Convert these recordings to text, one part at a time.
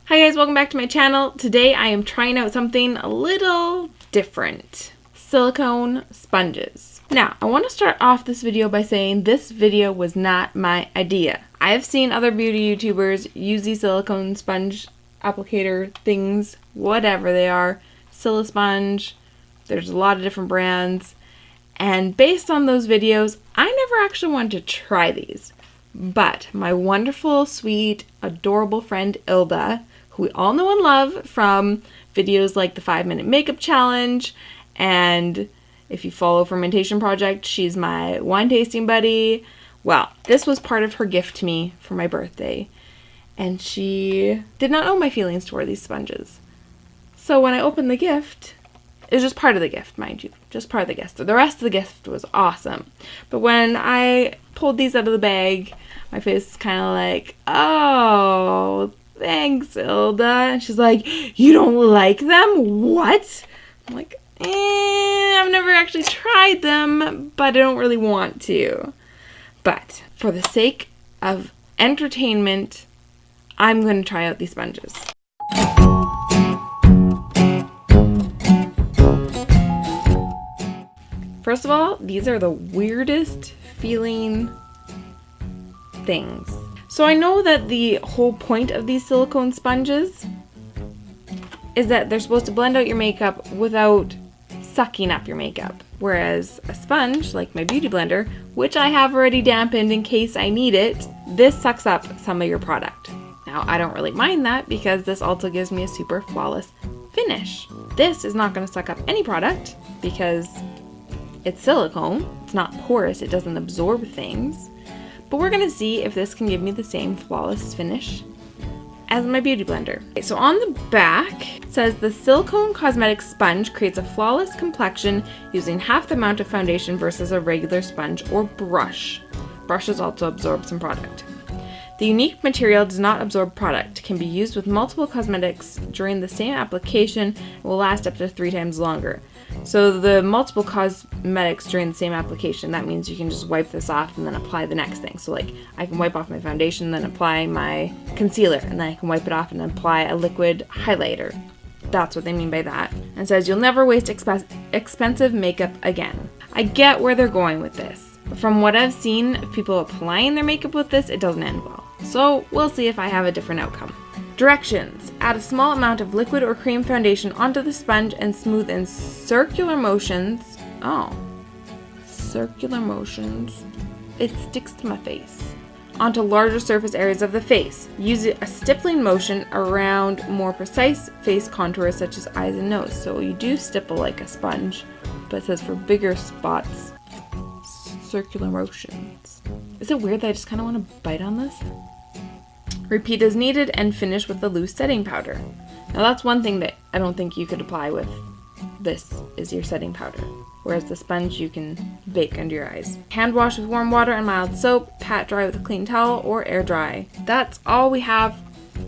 Hi guys, welcome back to my channel. Today I am trying out something a little different. Silicone sponges. Now, I want to start off this video by saying this video was not my idea. I have seen other beauty YouTubers use these silicone sponge applicator things, whatever they are, Silisponge. There's a lot of different brands. And based on those videos, I never actually wanted to try these. But my wonderful, sweet, adorable friend Hilda, who we all know and love from videos like the 5-minute makeup challenge, and if you follow Fermentation Project, she's my wine tasting buddy. Well, this was part of her gift to me for my birthday, and she did not know my feelings toward these sponges. So when I opened the gift, it was just part of the gift, mind you, just part of the gift. The rest of the gift was awesome. But when I pulled these out of the bag, my face is kind of like, oh, thanks, Hilda. And she's like, you don't like them? What? I'm like, I've never actually tried them, but I don't really want to. But for the sake of entertainment, I'm going to try out these sponges. First of all, these are the weirdest feeling things. So I know that the whole point of these silicone sponges is that they're supposed to blend out your makeup without sucking up your makeup. Whereas a sponge, like my beauty blender, which I have already dampened in case I need it, this sucks up some of your product. Now, I don't really mind that because this also gives me a super flawless finish. This is not going to suck up any product because it's silicone. It's not porous. It doesn't absorb things. But we're going to see if this can give me the same flawless finish as my beauty blender. Okay, so on the back, it says the silicone cosmetic sponge creates a flawless complexion using half the amount of foundation versus a regular sponge or brush. Brushes also absorb some product. The unique material does not absorb product, can be used with multiple cosmetics during the same application, and will last up to 3 times longer. So the multiple cosmetics during the same application, that means you can just wipe this off and then apply the next thing. So like I can wipe off my foundation, then apply my concealer, and then I can wipe it off and apply a liquid highlighter. That's what they mean by that. And it says you'll never waste expensive makeup again. I get where they're going with this. But from what I've seen of people applying their makeup with this, it doesn't end well. So we'll see if I have a different outcome. Directions. Add a small amount of liquid or cream foundation onto the sponge and smooth in circular motions. Oh, circular motions. It sticks to my face. Onto larger surface areas of the face. Use a stippling motion around more precise face contours such as eyes and nose. So you do stipple like a sponge, but it says for bigger spots, circular motions. Is it weird that I just kind of want to bite on this? Repeat as needed and finish with the loose setting powder. Now that's one thing that I don't think you could apply with this is your setting powder. Whereas the sponge you can bake under your eyes. Hand wash with warm water and mild soap. Pat dry with a clean towel or air dry. That's all we have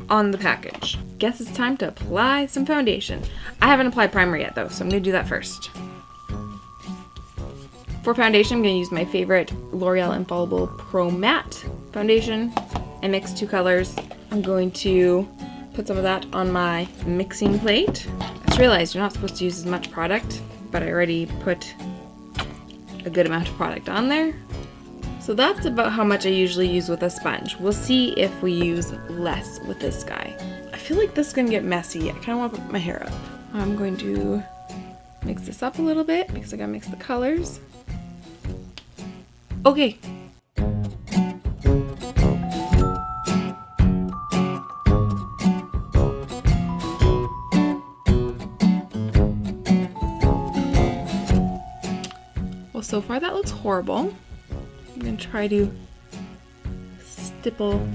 on the package. Guess it's time to apply some foundation. I haven't applied primer yet though, so I'm going to do that first. For foundation, I'm going to use my favorite L'Oreal Infallible Pro Matte foundation. I mixed 2 colors. I'm going to put some of that on my mixing plate. I just realized you're not supposed to use as much product, but I already put a good amount of product on there. So that's about how much I usually use with a sponge. We'll see if we use less with this guy. I feel like this is going to get messy. I kind of want to put my hair up. I'm going to mix this up a little bit because I got to mix the colors. Okay. Well, so far that looks horrible. I'm going to try to stipple.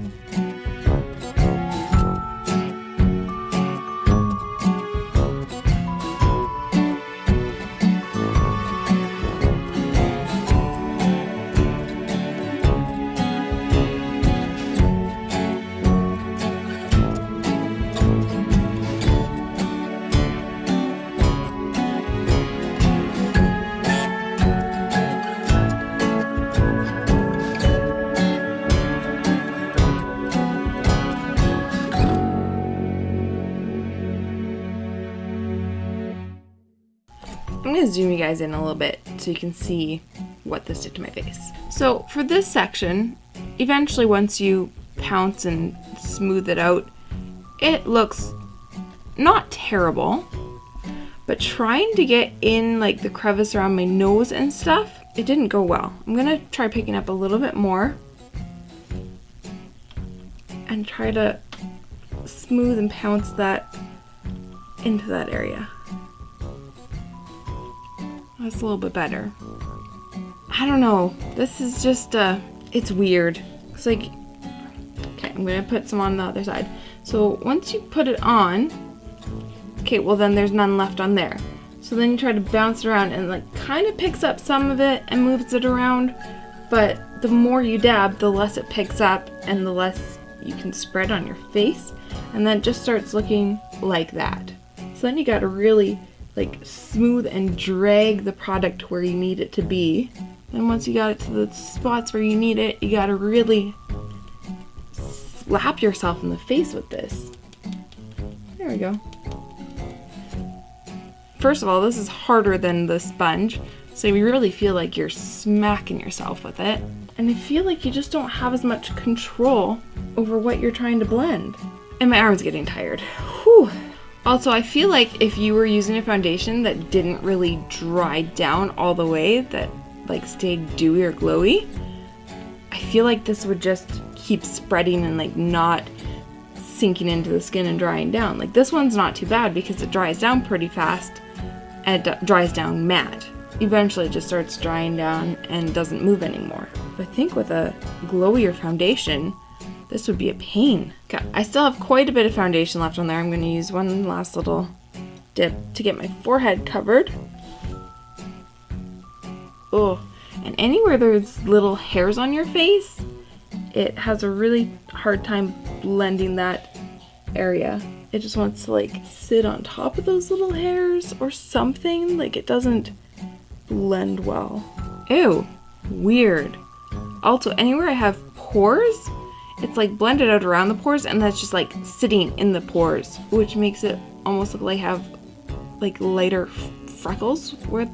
I'm gonna zoom you guys in a little bit so you can see what this did to my face. So for this section, eventually once you pounce and smooth it out, it looks not terrible, but trying to get in like the crevice around my nose and stuff, it didn't go well. I'm gonna try picking up a little bit more and try to smooth and pounce that into that area. That's a little bit better. I don't know. This is just, it's weird. It's like, okay, I'm gonna put some on the other side. So once you put it on, okay, well then there's none left on there. So then you try to bounce it around and like kind of picks up some of it and moves it around. But the more you dab, the less it picks up and the less you can spread on your face. And then it just starts looking like that. So then you gotta really like smooth and drag the product where you need it to be. And once you got it to the spots where you need it, you gotta really slap yourself in the face with this. There we go. First of all, this is harder than the sponge, so you really feel like you're smacking yourself with it. And I feel like you just don't have as much control over what you're trying to blend. And my arm's getting tired. Whew. Also, I feel like if you were using a foundation that didn't really dry down all the way, that like stayed dewy or glowy, I feel like this would just keep spreading and like not sinking into the skin and drying down. Like this one's not too bad because it dries down pretty fast and it dries down matte. Eventually it just starts drying down and doesn't move anymore. But I think with a glowier foundation, this would be a pain. Okay, I still have quite a bit of foundation left on there. I'm gonna use one last little dip to get my forehead covered. Oh, and anywhere there's little hairs on your face, it has a really hard time blending that area. It just wants to like sit on top of those little hairs or something. Like it doesn't blend well. Ew, weird. Also, anywhere I have pores, it's like blended out around the pores and that's just like sitting in the pores, which makes it almost look like I have like lighter freckles where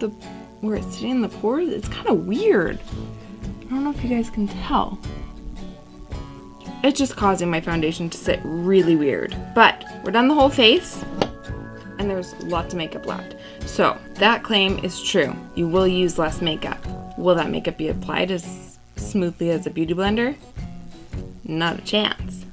it's sitting in the pores. It's kind of weird. I don't know if you guys can tell. It's just causing my foundation to sit really weird. But we're done the whole face and there's lots of makeup left. So that claim is true. You will use less makeup. Will that makeup be applied as smoothly as a beauty blender? Not a chance.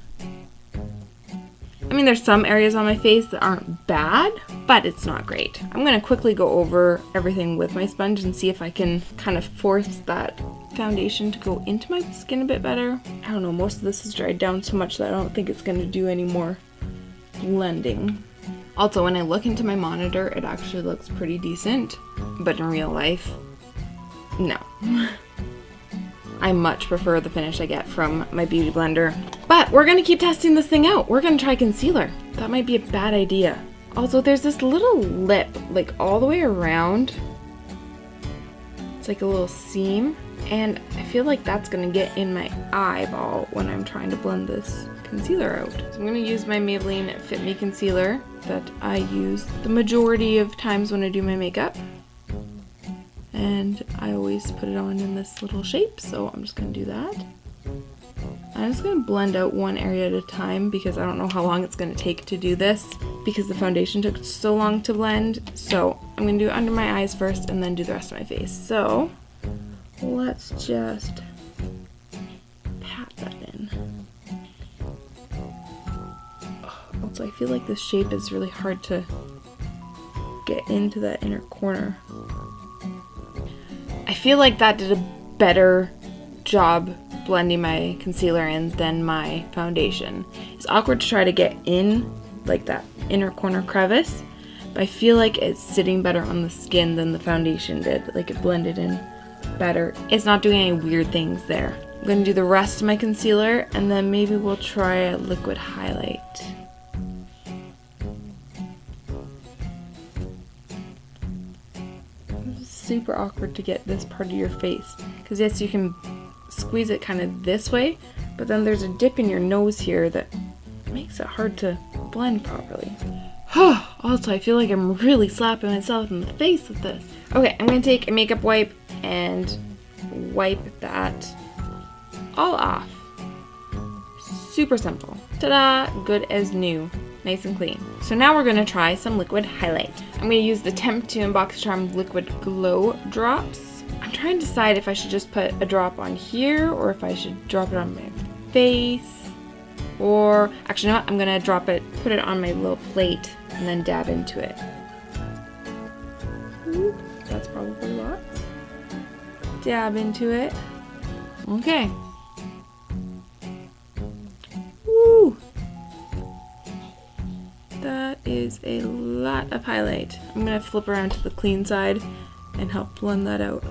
I mean, there's some areas on my face that aren't bad, but it's not great. I'm gonna quickly go over everything with my sponge and see if I can kind of force that foundation to go into my skin a bit better. I don't know, most of this has dried down so much that I don't think it's gonna do any more blending. Also, when I look into my monitor, it actually looks pretty decent, but in real life, no. I much prefer the finish I get from my beauty blender. But we're gonna keep testing this thing out. We're gonna try concealer. That might be a bad idea. Also, there's this little lip, like all the way around. It's like a little seam. And I feel like that's gonna get in my eyeball when I'm trying to blend this concealer out. So I'm gonna use my Maybelline Fit Me concealer that I use the majority of times when I do my makeup. And I always put it on in this little shape, so I'm just gonna do that. I'm just gonna blend out one area at a time because I don't know how long it's gonna take to do this because the foundation took so long to blend. So I'm gonna do it under my eyes first and then do the rest of my face. So let's just pat that in. Also, I feel like this shape is really hard to get into that inner corner. I feel like that did a better job blending my concealer in than my foundation. It's awkward to try to get in like that inner corner crevice, but I feel like it's sitting better on the skin than the foundation did. Like it blended in better. It's not doing any weird things there. I'm gonna do the rest of my concealer and then maybe we'll try a liquid highlight. Super awkward to get this part of your face because yes, you can squeeze it kind of this way, but then there's a dip in your nose here that makes it hard to blend properly. Also, I feel like I'm really slapping myself in the face with this. Okay, I'm gonna take a makeup wipe and wipe that all off. Super simple. Ta-da! Good as new. Nice and clean. So now we're gonna try some liquid highlight. I'm gonna use the Temptune Box Charm Liquid Glow Drops. I'm trying to decide if I should just put a drop on here or if I should drop it on my face. Or, actually, you know what? I'm gonna drop it, put it on my little plate, and then dab into it. Ooh, that's probably lots. Dab into it. Okay. Woo! That is a lot of highlight. I'm gonna flip around to the clean side and help blend that out.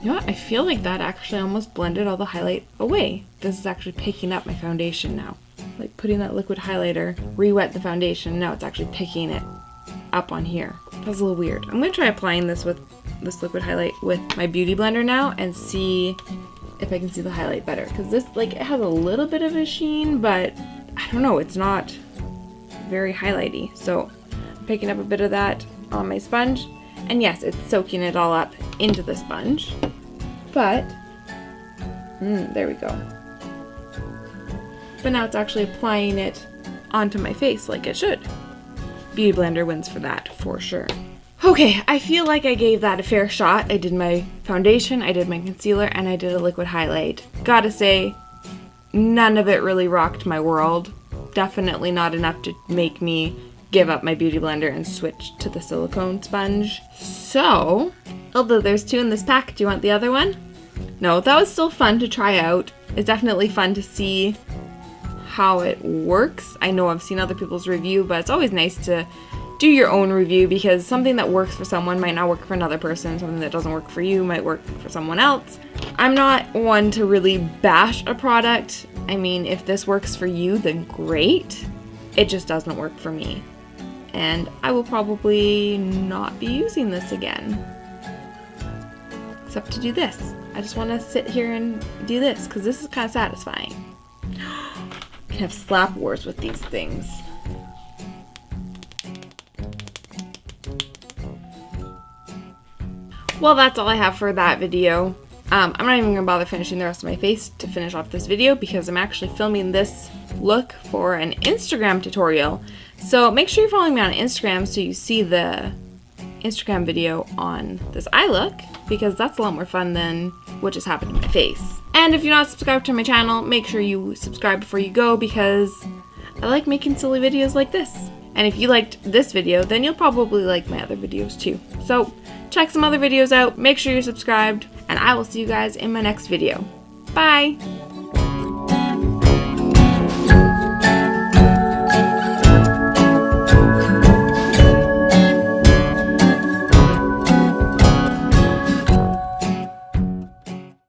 You know what? I feel like that actually almost blended all the highlight away. This is actually picking up my foundation now. Like putting that liquid highlighter, re-wet the foundation, now it's actually picking it up on here. That's a little weird. I'm gonna try applying this with this liquid highlight with my beauty blender now and see if I can see the highlight better. Because this, like, it has a little bit of a sheen, but I don't know, it's not very highlighty. So I'm picking up a bit of that on my sponge. And yes, it's soaking it all up into the sponge. But, there we go. But now it's actually applying it onto my face like it should. Beauty blender wins for that, for sure. Okay, I feel like I gave that a fair shot. I did my foundation, I did my concealer, and I did a liquid highlight. Gotta say, none of it really rocked my world. Definitely not enough to make me give up my beauty blender and switch to the silicone sponge. So, although there's 2 in this pack, do you want the other one? No, that was still fun to try out. It's definitely fun to see how it works. I know I've seen other people's review, but it's always nice to do your own review because something that works for someone might not work for another person. Something that doesn't work for you might work for someone else. I'm not one to really bash a product. I mean, if this works for you, then great. It just doesn't work for me. And I will probably not be using this again. Except to do this. I just want to sit here and do this because this is kind of satisfying. I can have slap wars with these things. Well, that's all I have for that video. I'm not even gonna bother finishing the rest of my face to finish off this video because I'm actually filming this look for an Instagram tutorial. So make sure you're following me on Instagram so you see the Instagram video on this eye look because that's a lot more fun than what just happened to my face. And if you're not subscribed to my channel, make sure you subscribe before you go because I like making silly videos like this. And if you liked this video, then you'll probably like my other videos too. So check some other videos out, make sure you're subscribed, and I will see you guys in my next video. Bye!